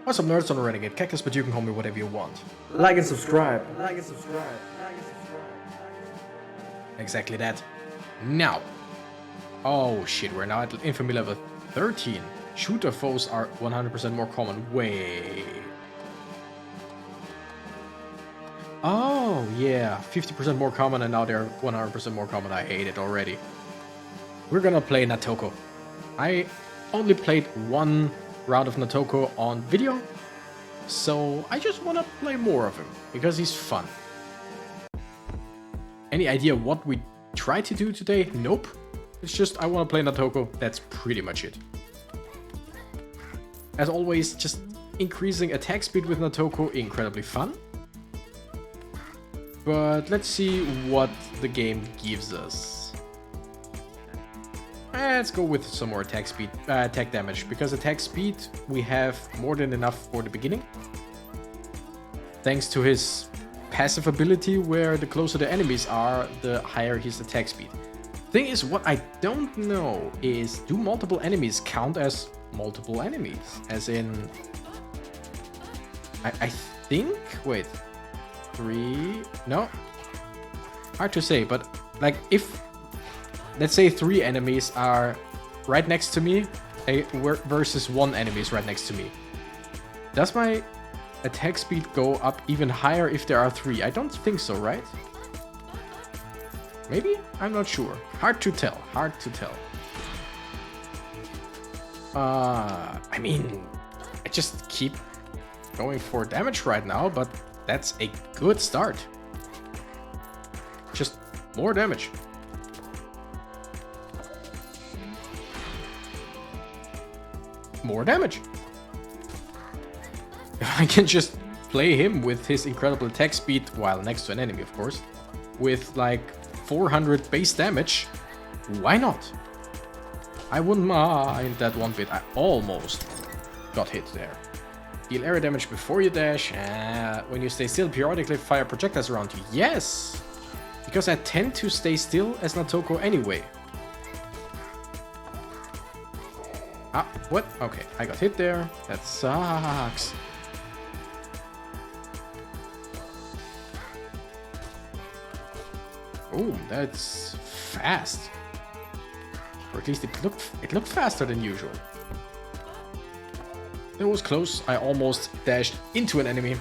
What's up, nerds on the Renegade Cactus, but you can call me whatever you want. Like and subscribe. Exactly that. Now. Oh shit, we're now at infamy level 13. Shooter foes are 100% more common. Wait. Oh yeah, 50% more common and now they're 100% more common. I hate it already. We're gonna play Natoko. I only played one round of Natoko on video, so I just wanna play more of him because he's fun. Any idea what we try to do today? Nope. It's just I wanna play Natoko, that's pretty much it. As always, just increasing attack speed with Natoko, incredibly fun. But let's see what the game gives us. Let's go with some more attack speed, attack damage, because attack speed we have more than enough for the beginning. Thanks to his passive ability, where the closer the enemies are, the higher his attack speed. Thing is, what I don't know is, do multiple enemies count as multiple enemies? As in, I think, wait, 3, no, hard to say, but like if, let's say 3 enemies are right next to me, versus 1 enemy is right next to me, does my attack speed go up even higher if there are 3? I don't think so, right? Maybe? I'm not sure. Hard to tell. Hard to tell. I mean, I just keep going for damage right now, but that's a good start. Just more damage. More damage. If I can just play him with his incredible attack speed while next to an enemy, of course, with like 400 base damage, why not? I wouldn't mind that one bit. I almost got hit there. Deal area damage before you dash. When you stay still, periodically fire projectiles around you. Yes! Because I tend to stay still as Natoko anyway. Ah, what? Okay, I got hit there. That sucks. Oh, that's fast. Or at least it looked faster than usual. It was close. I almost dashed into an enemy.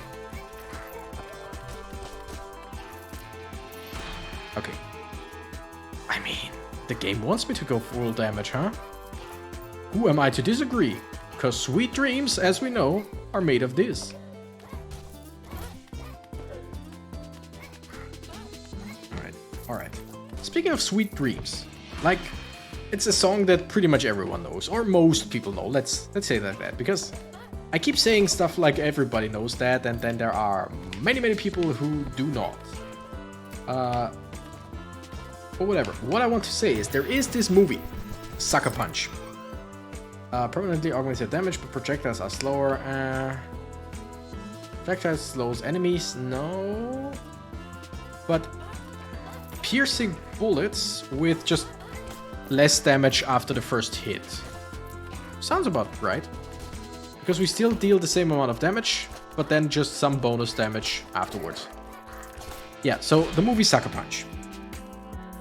Okay. I mean, the game wants me to go full damage, huh? Who am I to disagree? Because sweet dreams, as we know, are made of this. Alright. Speaking of sweet dreams, like, it's a song that pretty much everyone knows, or most people know. Let's say that, because I keep saying stuff like everybody knows that, and then there are many people who do not. But whatever. What I want to say is there is this movie, Sucker Punch. Permanently augments your damage, but projectiles are slower. Projectiles slows enemies, no. But piercing bullets with just less damage after the first hit. Sounds about right. Because we still deal the same amount of damage, but then just some bonus damage afterwards. Yeah, so the movie Sucker Punch.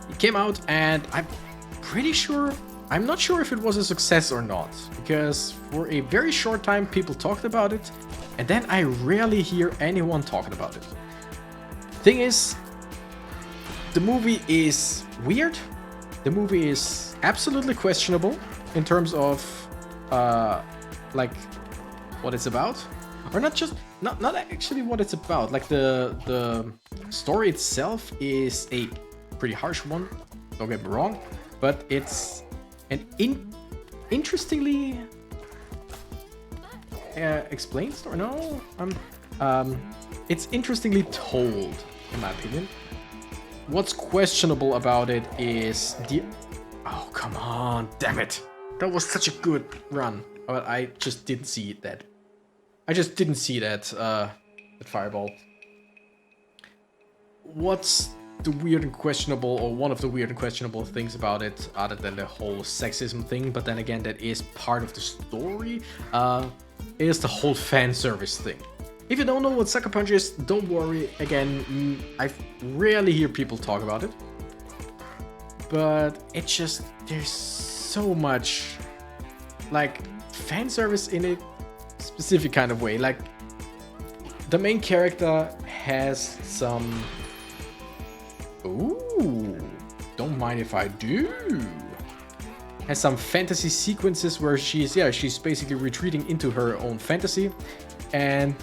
It came out and I'm not sure if it was a success or not. Because for a very short time people talked about it, and then I rarely hear anyone talking about it. Thing is, the movie is weird. The movie is absolutely questionable in terms of like what it's about, or not actually what it's about. Like the story itself is a pretty harsh one. Don't get me wrong, but it's an interestingly explained story. No, it's interestingly told, in my opinion. What's questionable about it is the... Oh, come on, damn it. That was such a good run, but I just didn't see that. I just didn't see that fireball. What's the weird and questionable, or one of the weird and questionable things about it, other than the whole sexism thing, but then again, that is part of the story, is the whole fan service thing. If you don't know what Sucker Punch is, don't worry. Again, I rarely hear people talk about it. But it's just, there's so much, like, fan service in a specific kind of way. Like, the main character has some... Ooh, don't mind if I do. Has some fantasy sequences where she's basically retreating into her own fantasy. And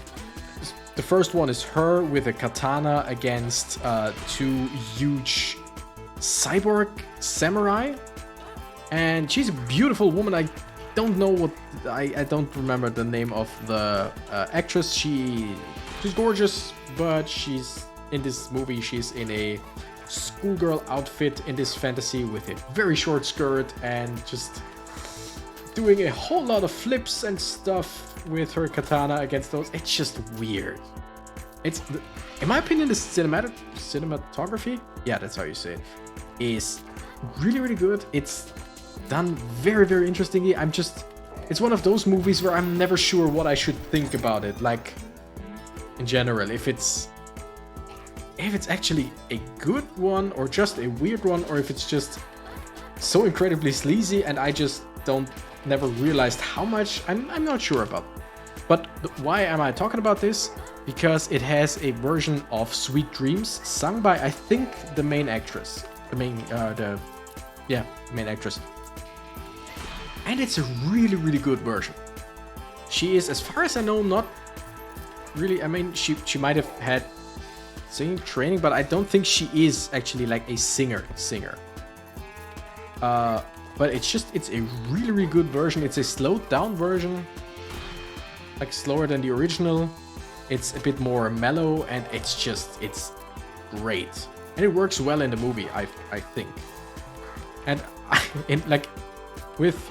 the first one is her with a katana against two huge cyborg samurai. And she's a beautiful woman. I don't know what... I don't remember the name of the actress. She's gorgeous, but she's... In this movie, she's in a schoolgirl outfit in this fantasy with a very short skirt and just doing a whole lot of flips and stuff with her katana against those. It's just weird. It's, in my opinion, the cinematography, yeah, that's how you say it, is really, really good. It's done very, very interestingly. It's one of those movies where I'm never sure what I should think about it. Like, in general, if it's actually a good one or just a weird one, or if it's just so incredibly sleazy and I just never realized how much, I'm not sure about. But why am I talking about this? Because it has a version of Sweet Dreams sung by, I think, the main actress. Main actress. And it's a really, really good version. She is, as far as I know, not really, I mean, she might have had singing training, but I don't think she is actually like a singer. But it's a really, really good version. It's a slowed down version, like slower than the original. It's a bit more mellow, and it's great. And it works well in the movie, I think. And with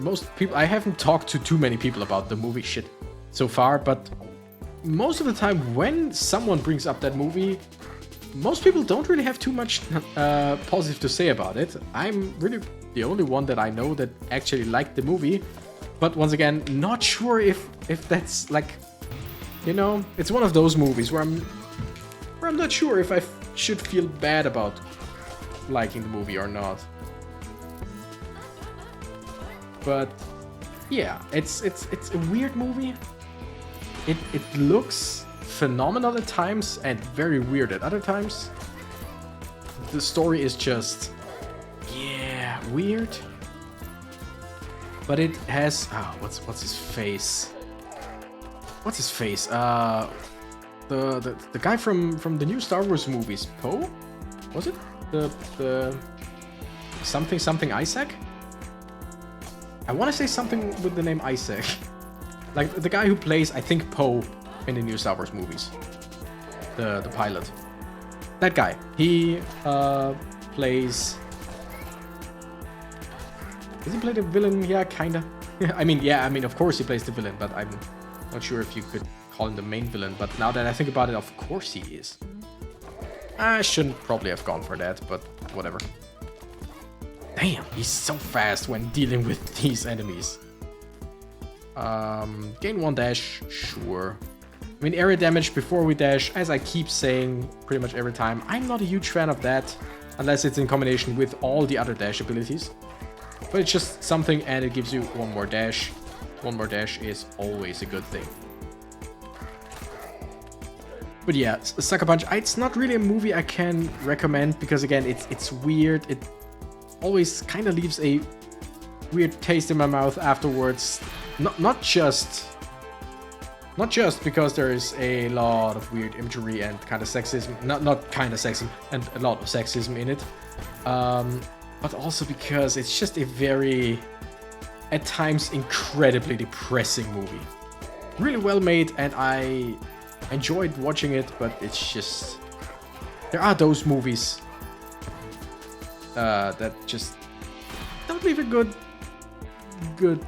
most people, I haven't talked to too many people about the movie shit so far, but most of the time when someone brings up that movie, most people don't really have too much positive to say about it. I'm really the only one that I know that actually liked the movie, but once again, not sure if that's like, you know, it's one of those movies where I'm not sure if I should feel bad about liking the movie or not. But yeah, it's a weird movie. It looks phenomenal at times and very weird at other times. The story is just, yeah, weird. But it has, what's his face? What's his face? The guy from the new Star Wars movies, Poe? Was it? The something Isaac? I want to say something with the name Isaac. Like the guy who plays, I think, Poe in the new Star Wars movies. The pilot. That guy. He plays... Does he play the villain? Yeah, kinda. I mean, of course he plays the villain, but I'm not sure if you could call him the main villain. But now that I think about it, of course he is. I shouldn't probably have gone for that, but whatever. Damn, he's so fast when dealing with these enemies. Gain 1 dash, sure. I mean, area damage before we dash, as I keep saying pretty much every time, I'm not a huge fan of that, unless it's in combination with all the other dash abilities. But it's just something, and it gives you 1 more dash. 1 more dash is always a good thing. But yeah, Sucker Punch, it's not really a movie I can recommend, because again, it's weird. It always kind of leaves a weird taste in my mouth afterwards. Not just because there is a lot of weird imagery and kind of sexism, not kind of sexism, and a lot of sexism in it, but also because it's just a very, at times, incredibly depressing movie. Really well made, and I enjoyed watching it, but it's just, there are those movies that just don't leave a good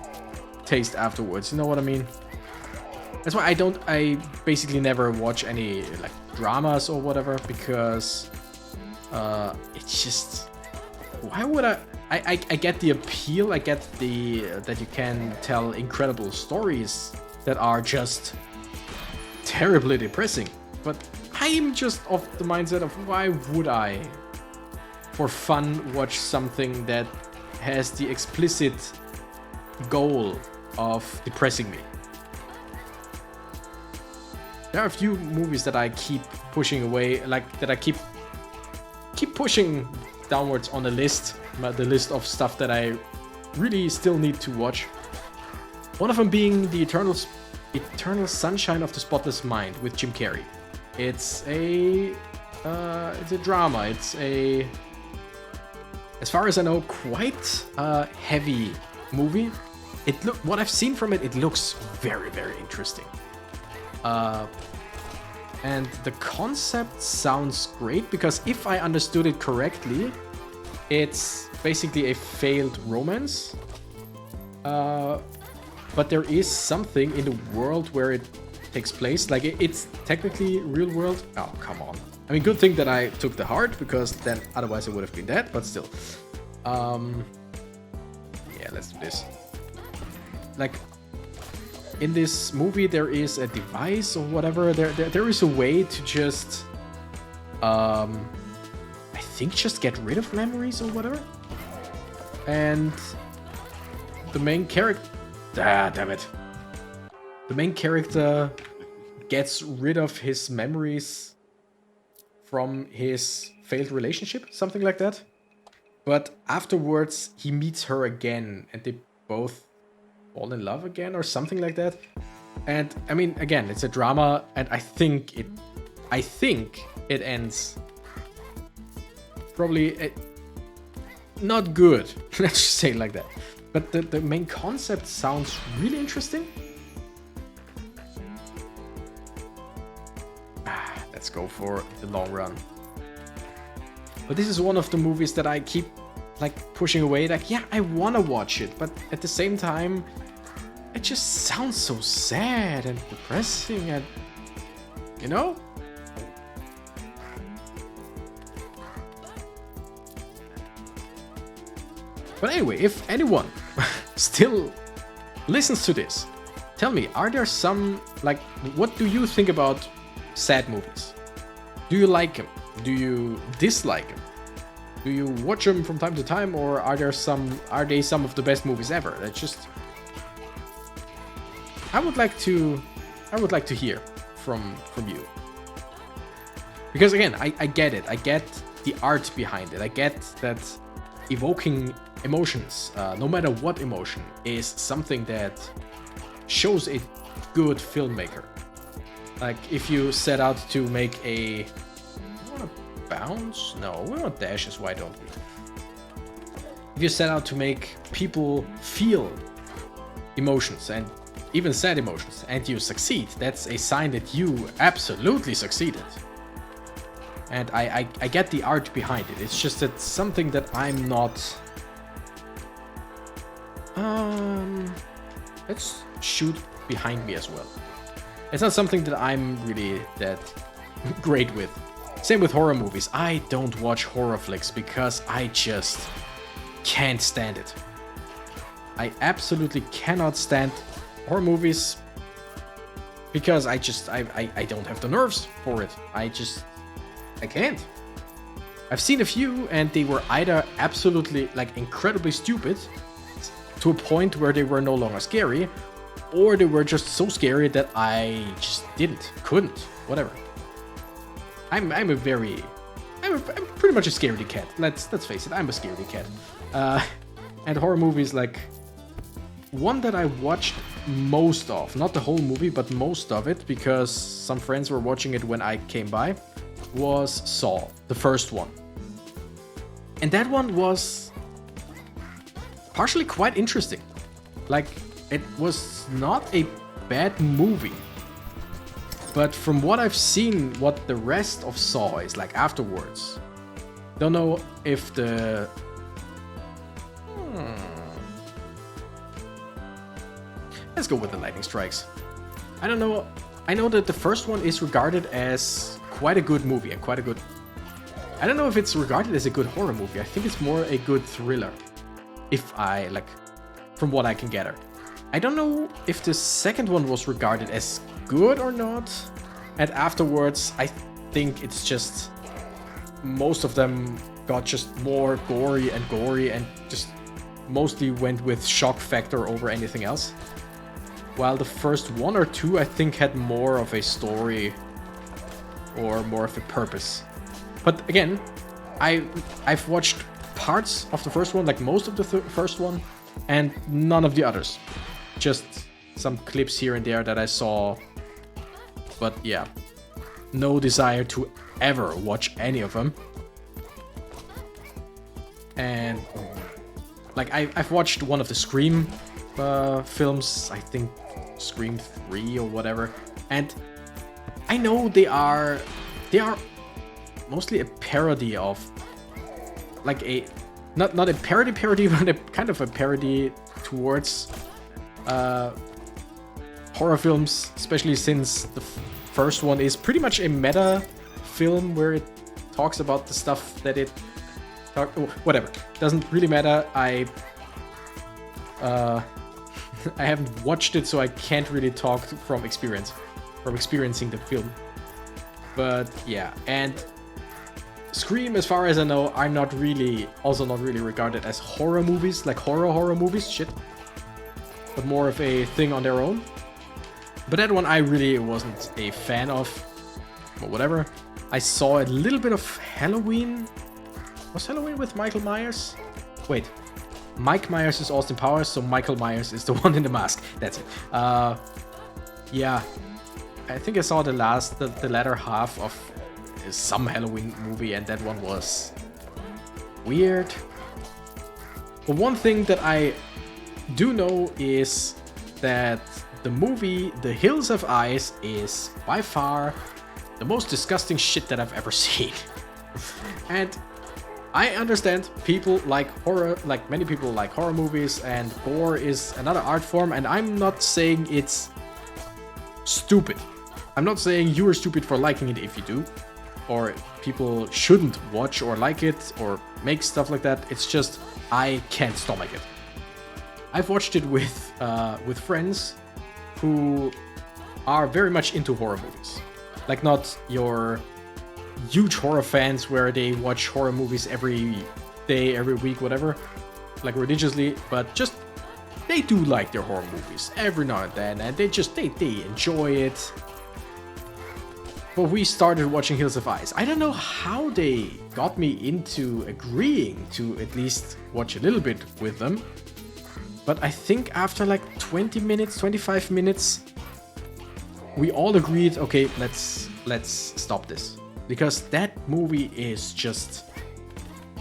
taste afterwards, you know what I mean? That's why I basically never watch any like dramas or whatever, because It's just, why would I get the appeal, I get the that you can tell incredible stories that are just terribly depressing, but I'm just of the mindset of why would I, for fun, watch something that has the explicit goal of depressing me. There are a few movies that I keep pushing away, like that I keep pushing downwards on the list of stuff that I really still need to watch. One of them being the Eternal Sunshine of the Spotless Mind with Jim Carrey. It's a drama. It's a, as far as I know, quite a heavy movie. What I've seen from it, it looks very, very interesting. And the concept sounds great because if I understood it correctly, it's basically a failed romance. But there is something in the world where it takes place. Like it's technically real world. Oh, come on. I mean, good thing that I took the heart because then otherwise I would have been dead, but still. Yeah, let's do this. Like, in this movie, there is a device or whatever. There is a way to just, I think, just get rid of memories or whatever. And the main character, damn it. The main character gets rid of his memories from his failed relationship, something like that. But afterwards, he meets her again, and they both fall in love again or something like that. And I mean, again, it's a drama, and I think it ends probably not good. Let's just say it like that. But the main concept sounds really interesting. Let's go for the long run. But this is one of the movies that I keep like pushing away. Like, yeah, I wanna watch it, but at the same time, it just sounds so sad and depressing, and you know? But anyway, if anyone still listens to this, tell me, are there some, like, what do you think about sad movies? Do you like them? Do you dislike them? Do you watch them from time to time, or are they some of the best movies ever? That's just, I would like to hear from you. Because again, I get it. I get the art behind it. I get that evoking emotions, no matter what emotion, is something that shows a good filmmaker. Like if you set out to make a, I wanna bounce? No, we want dashes, why don't we? If you set out to make people feel emotions, and even sad emotions, and you succeed, that's a sign that you absolutely succeeded. And I get the art behind it. It's just that something that I'm not... let's shoot behind me as well. It's not something that I'm really that great with. Same with horror movies. I don't watch horror flicks because I just can't stand it. I absolutely cannot stand horror movies because I don't have the nerves for it. I can't. I've seen a few and they were either absolutely like incredibly stupid to a point where they were no longer scary, or they were just so scary that I just couldn't, whatever. I'm pretty much a scaredy cat. Let's face it, I'm a scaredy cat. And horror movies, like one that I watched most of, not the whole movie, but most of it, because some friends were watching it when I came by, was Saw, the first one. And that one was partially quite interesting. Like, it was not a bad movie. But from what I've seen, what the rest of Saw is like afterwards, don't know if the... Let's go with the lightning strikes. I don't know. I know that the first one is regarded as quite a good movie and quite a good I don't know if it's regarded as a good horror movie. I think it's more a good thriller. If I, like, from what I can gather. I don't know if the second one was regarded as good or not. And afterwards, I think it's just... most of them got just more gory and just mostly went with shock factor over anything else. While the first one or two, I think, had more of a story or more of a purpose. But again, I've watched parts of the first one, like most of the first one, and none of the others. Just some clips here and there that I saw. But yeah, no desire to ever watch any of them. And like I've watched one of the Scream films, I think Scream 3 or whatever, and I know they are mostly a parody of, like, a not a parody, but a kind of a parody towards horror films, especially since the first one is pretty much a meta film where it talks about the stuff that it whatever, doesn't really matter. I haven't watched it, so I can't really talk from experiencing the film. But yeah, and Scream, as far as I know, are also not really regarded as horror movies, like horror movies, shit, but more of a thing on their own. But that one I really wasn't a fan of, but whatever. I saw a little bit of Halloween. Was Halloween with Michael Myers? Wait, Mike Myers is Austin Powers, so Michael Myers is the one in the mask. That's it. Yeah, I think I saw the latter half of some Halloween movie, and that one was weird. But one thing that I do know is that the movie The Hills Have Eyes is by far the most disgusting shit that I've ever seen. And I understand people like horror, like many people like horror movies, and gore is another art form, and I'm not saying it's stupid. I'm not saying you are stupid for liking it if you do, or people shouldn't watch or like it or make stuff like that. It's just I can't stomach it. I've watched it with friends who are very much into horror movies, like not your huge horror fans where they watch horror movies every day, every week, whatever, like religiously, but just they do like their horror movies every now and then, and they enjoy it. But we started watching Hills of Ice. I don't know how they got me into agreeing to at least watch a little bit with them, but I think after like 20 minutes, 25 minutes, we all agreed, okay, let's stop this. Because that movie is just...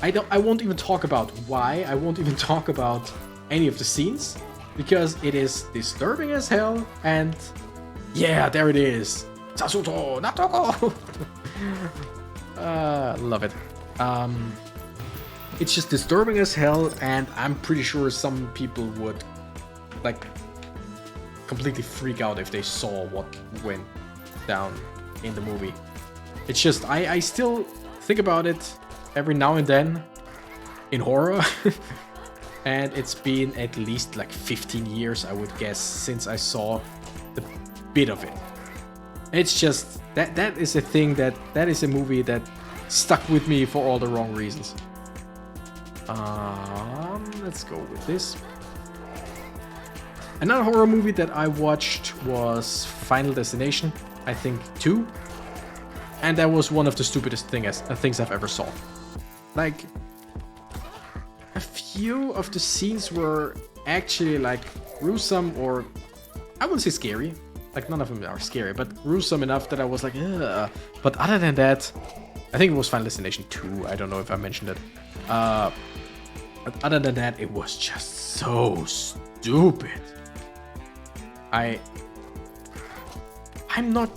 I won't even talk about why. I won't even talk about any of the scenes. Because it is disturbing as hell. And yeah, there it is. Sasuto Natoko! Love it. It's just disturbing as hell. And I'm pretty sure some people would, like, completely freak out if they saw what went down in the movie. It's just, I still think about it every now and then in horror. And it's been at least like 15 years, I would guess, since I saw the bit of it. It's just, that is a thing that is a movie that stuck with me for all the wrong reasons. Let's go with this. Another horror movie that I watched was Final Destination, I think 2. And that was one of the stupidest things I've ever saw. Like, a few of the scenes were actually like gruesome, or I wouldn't say scary. Like, none of them are scary, but gruesome enough that I was like, ugh. But other than that, I think it was Final Destination 2. I don't know if I mentioned it. But other than that, it was just so stupid. I'm not...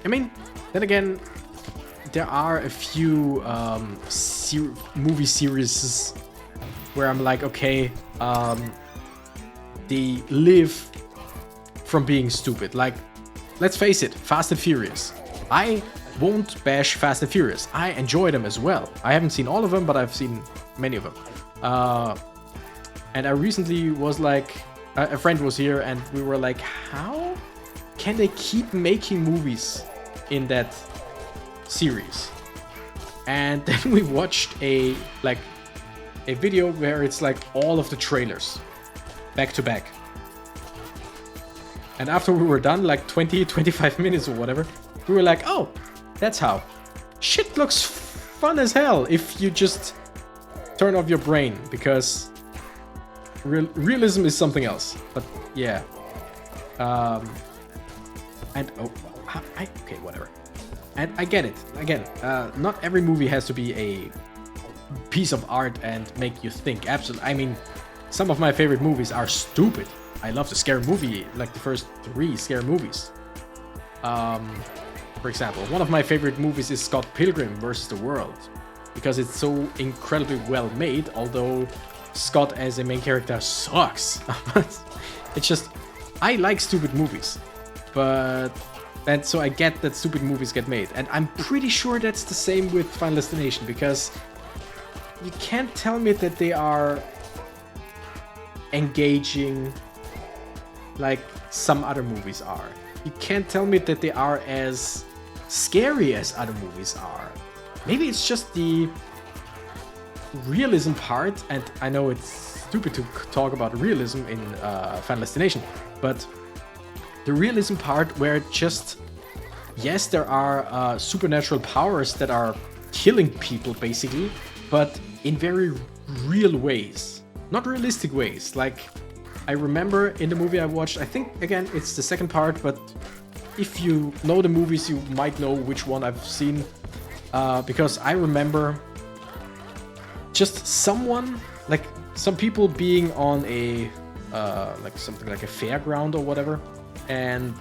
I mean, then again, there are a few movie series where I'm like, okay, they live from being stupid. Like, let's face it, Fast and Furious. I won't bash Fast and Furious. I enjoy them as well. I haven't seen all of them, but I've seen many of them. And I recently was like, a friend was here and we were like, how can they keep making movies in that series? And then we watched a video where it's like all of the trailers back to back. And after we were done, like 20-25 minutes or whatever, we were like, oh, that's how. Shit looks fun as hell if you just turn off your brain, because realism is something else. But yeah. And okay, whatever. And I get it. Again, not every movie has to be a piece of art and make you think. Absolutely. I mean, some of my favorite movies are stupid. I love the scary movie, like the first 3 scary movies. For example, one of my favorite movies is Scott Pilgrim vs. the World, because it's so incredibly well made, although Scott as a main character sucks. It's just, I like stupid movies, and so I get that stupid movies get made. And I'm pretty sure that's the same with Final Destination, because you can't tell me that they are engaging like some other movies are. You can't tell me that they are as scary as other movies are. Maybe it's just the realism part, and I know it's stupid to talk about realism in Final Destination, but the realism part where just, yes, there are supernatural powers that are killing people basically, but in very real ways, not realistic ways. Like, I remember in the movie I watched, I think, again, it's the second part, but if you know the movies, you might know which one I've seen, because I remember just someone, like some people being on a, like something like a fairground or whatever, and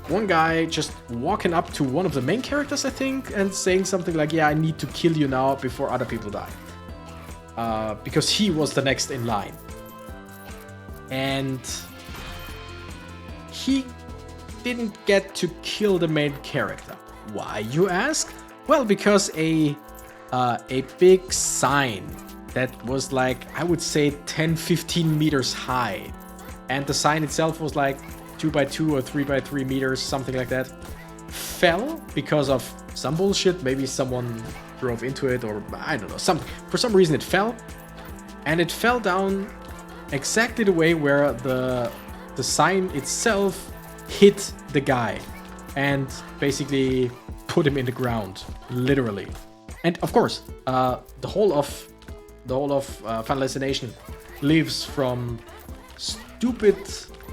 one guy just walking up to one of the main characters, I think, and saying something like, yeah, I need to kill you now before other people die. Because he was the next in line. And he didn't get to kill the main character. Why, you ask? Well, because a big sign that was like, I would say 10-15 meters high, and the sign itself was like 2x2 or 3x3 meters, something like that, fell because of some bullshit. Maybe someone drove into it, or I don't know, for some reason it fell, and it fell down exactly the way where the sign itself hit the guy and basically put him in the ground, literally. And of course, the whole of Final Destination lives from stupid,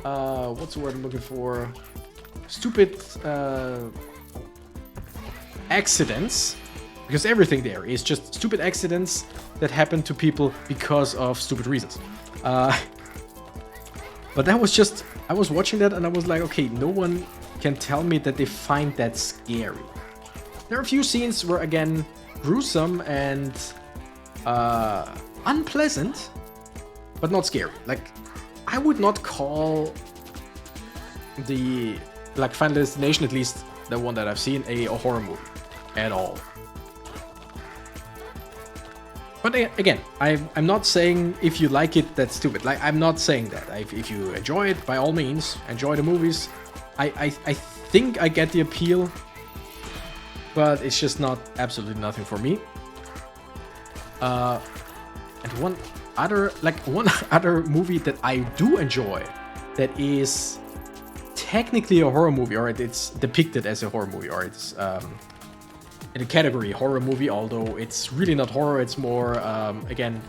what's the word I'm looking for? Stupid accidents, because everything there is just stupid accidents that happen to people because of stupid reasons. But that was just, I was watching that and I was like, okay, no one can tell me that they find that scary. There are a few scenes where, again, gruesome and unpleasant, but not scary. Like, I would not call the, like, Final Destination, at least the one that I've seen, a horror movie at all. But again, I'm not saying if you like it, that's stupid. Like, I'm not saying that. If you enjoy it, by all means, enjoy the movies. I think I get the appeal, but it's just not absolutely nothing for me. And one other movie that I do enjoy, that is technically a horror movie, or it's depicted as a horror movie, or it's in the category horror movie, although it's really not horror. It's more, again,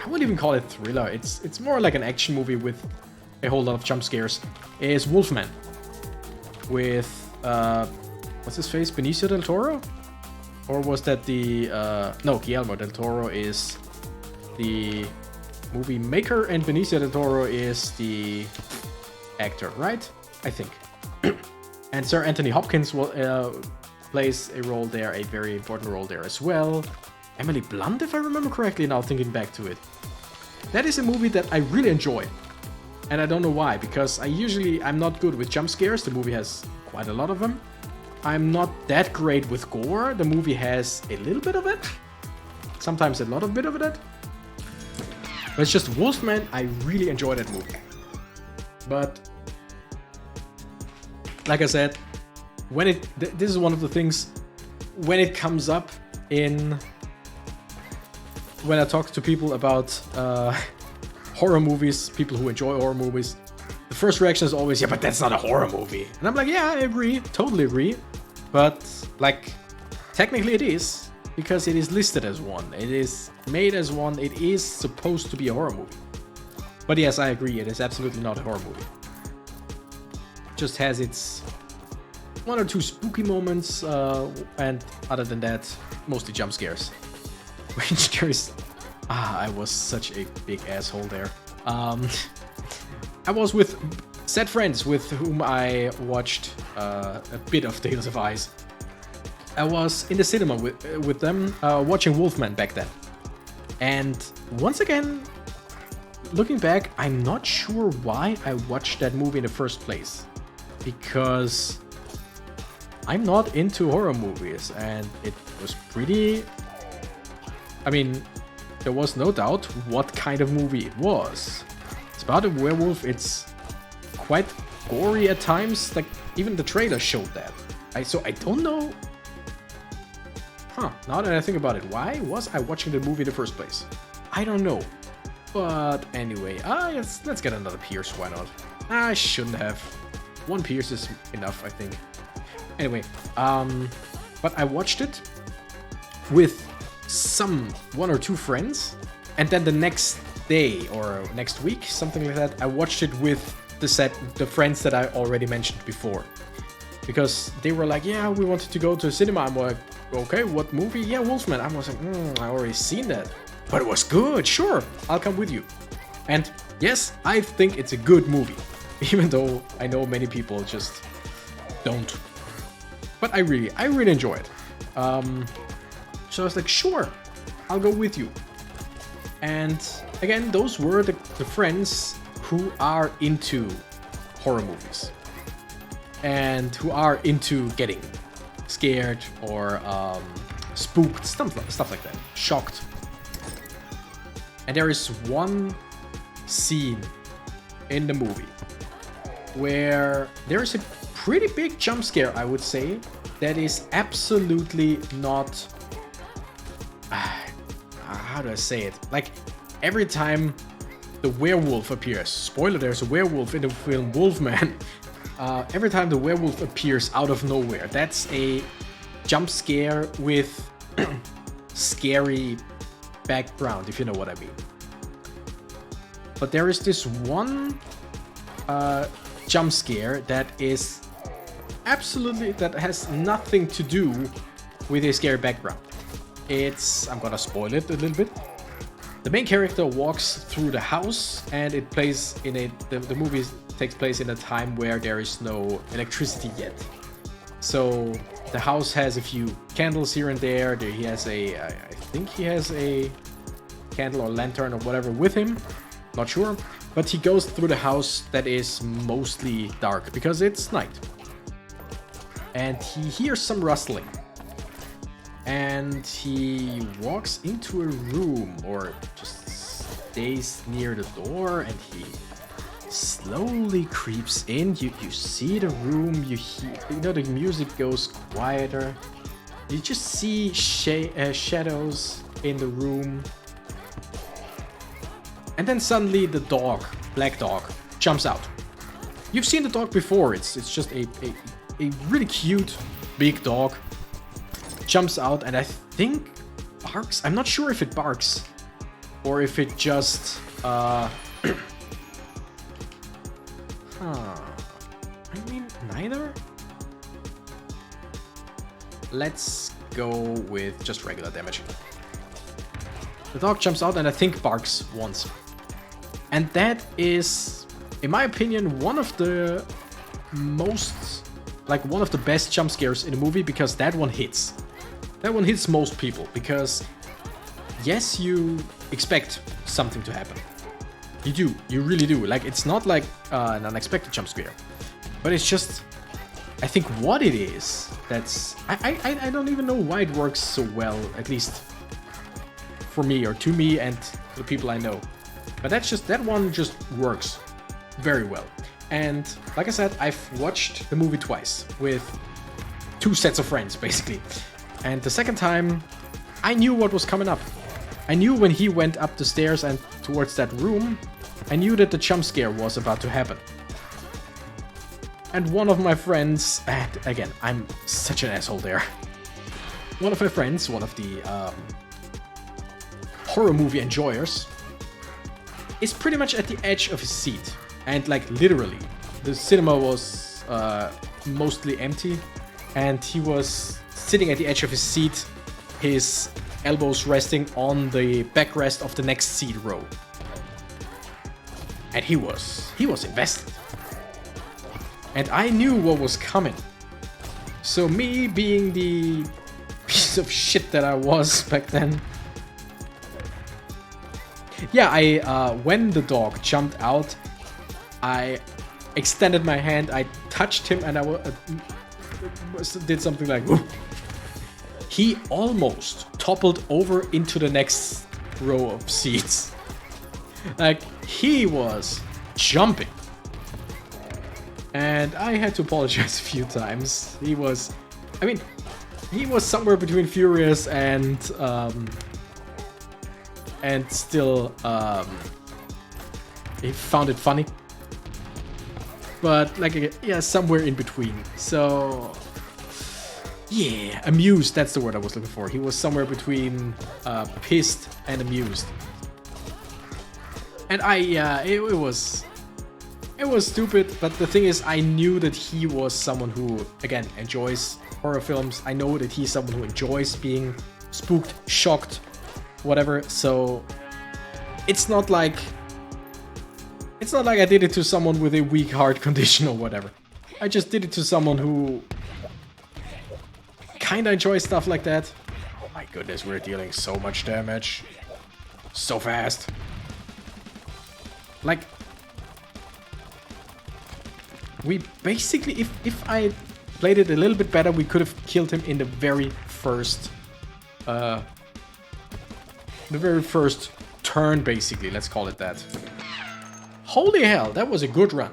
I wouldn't even call it thriller. It's more like an action movie with a whole lot of jump scares. Is Wolfman with what's his face, Benicio del Toro, or was that the no, Guillermo del Toro is the movie maker and Benicio del Toro is the actor, right? I think. And Sir Anthony Hopkins plays a role there, a very important role there as well. Emily Blunt, if I remember correctly, now thinking back to it. That is a movie that I really enjoy. And I don't know why, because I'm not good with jump scares. The movie has quite a lot of them. I'm not that great with gore. The movie has a little bit of it. Sometimes a lot of bit of it. But it's just Wolfman, I really enjoy that movie. But like I said, when this is one of the things, when it comes up when I talk to people about horror movies, people who enjoy horror movies, the first reaction is always, yeah, but that's not a horror movie. And I'm like, yeah, I agree, totally agree. But like, technically it is, because it is listed as one. It is made as one. It is supposed to be a horror movie. But yes, I agree, it is absolutely not a horror movie. It just has its one or two spooky moments, and other than that, mostly jump scares. Which there's... I was such a big asshole there. I was with said friends with whom I watched a bit of Tales of Ice. I was in the cinema with them watching Wolfman back then. And once again, looking back, I'm not sure why I watched that movie in the first place. Because I'm not into horror movies, and it was pretty... I mean, there was no doubt what kind of movie it was. It's about a werewolf, it's quite gory at times, like even the trailer showed that. So I don't know... now that I think about it, why was I watching the movie in the first place? I don't know. But anyway, let's get another Pierce, why not? I shouldn't have. One Pierce is enough, I think. Anyway, but I watched it with one or two friends, and then the next day or next week, something like that, I watched it with the friends that I already mentioned before. Because they were like, yeah, we wanted to go to a cinema. I'm like, okay, what movie? Yeah, Wolfman. I was like, I already seen that. But it was good, sure, I'll come with you. And yes, I think it's a good movie. Even though I know many people just don't. But I really enjoy it. So I was like, sure, I'll go with you. And again, those were the friends who are into horror movies. And who are into getting scared or spooked, stuff like that. Shocked. And there is one scene in the movie where there is a pretty big jump scare, I would say, that is absolutely not... how do I say it? Like, every time the werewolf appears, spoiler, there's a werewolf in the film Wolfman, every time the werewolf appears out of nowhere, that's a jump scare with scary background, if you know what I mean. But there is this one jump scare that is absolutely, that has nothing to do with a scary background. I'm gonna spoil it a little bit. The main character walks through the house, and it plays in the movie takes place in a time where there is no electricity yet. So the house has a few candles here and there. He has I think he has a candle or lantern or whatever with him. Not sure. But he goes through the house that is mostly dark because it's night. And he hears some rustling. And he walks into a room, or just stays near the door, and he slowly creeps in. You see the room, you hear, the music goes quieter. You just see shadows in the room. And then suddenly the dog, black dog, jumps out. You've seen the dog before. It's just a really cute big dog. Jumps out and I think barks. I'm not sure if it barks or if it just I mean, neither. Let's go with just regular damage. The dog jumps out and I think barks once. And that is, in my opinion, one of the best jump scares in the movie, because that one hits. That one hits most people, because yes, you expect something to happen. You do, you really do. Like, it's not like an unexpected jump scare, but it's just I think what it is, that's... I don't even know why it works so well, at least for me, or to me and the people I know. But that one just works very well. And like I said, I've watched the movie twice with 2 sets of friends, basically. And the second time, I knew what was coming up. I knew when he went up the stairs and towards that room, I knew that the jump scare was about to happen. And one of my friends, and again, I'm such an asshole there. One of my friends, one of the horror movie enjoyers, is pretty much at the edge of his seat. And like literally, the cinema was mostly empty, and he was sitting at the edge of his seat, his elbows resting on the backrest of the next seat row. And he was invested. And I knew what was coming. So me being the piece of shit that I was back then. Yeah, when the dog jumped out, I extended my hand, I touched him, and I did something like... Whoop. He almost toppled over into the next row of seats. Like, he was jumping. And I had to apologize a few times. He was somewhere between furious and still, he found it funny. But, like, yeah, somewhere in between. So, yeah, amused, that's the word I was looking for. He was somewhere between pissed and amused. And it was stupid, but the thing is, I knew that he was someone who, again, enjoys horror films. I know that he's someone who enjoys being spooked, shocked, whatever. So it's not like I did it to someone with a weak heart condition or whatever. I just did it to someone who kinda enjoys stuff like that. Oh my goodness, we're dealing so much damage. So fast. Like, we basically, if I played it a little bit better, we could have killed him in the very first turn, basically. Let's call it that. Holy hell, that was a good run.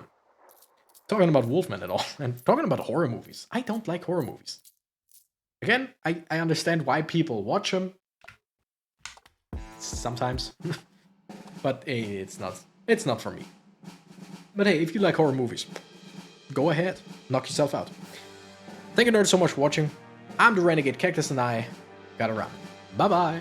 Talking about Wolfman and all, and talking about horror movies. I don't like horror movies. Again, I understand why people watch them. Sometimes. But hey, it's not for me. But hey, if you like horror movies, go ahead, knock yourself out. Thank you, nerds, so much for watching. I'm the Renegade Cactus, and I gotta run. Bye-bye.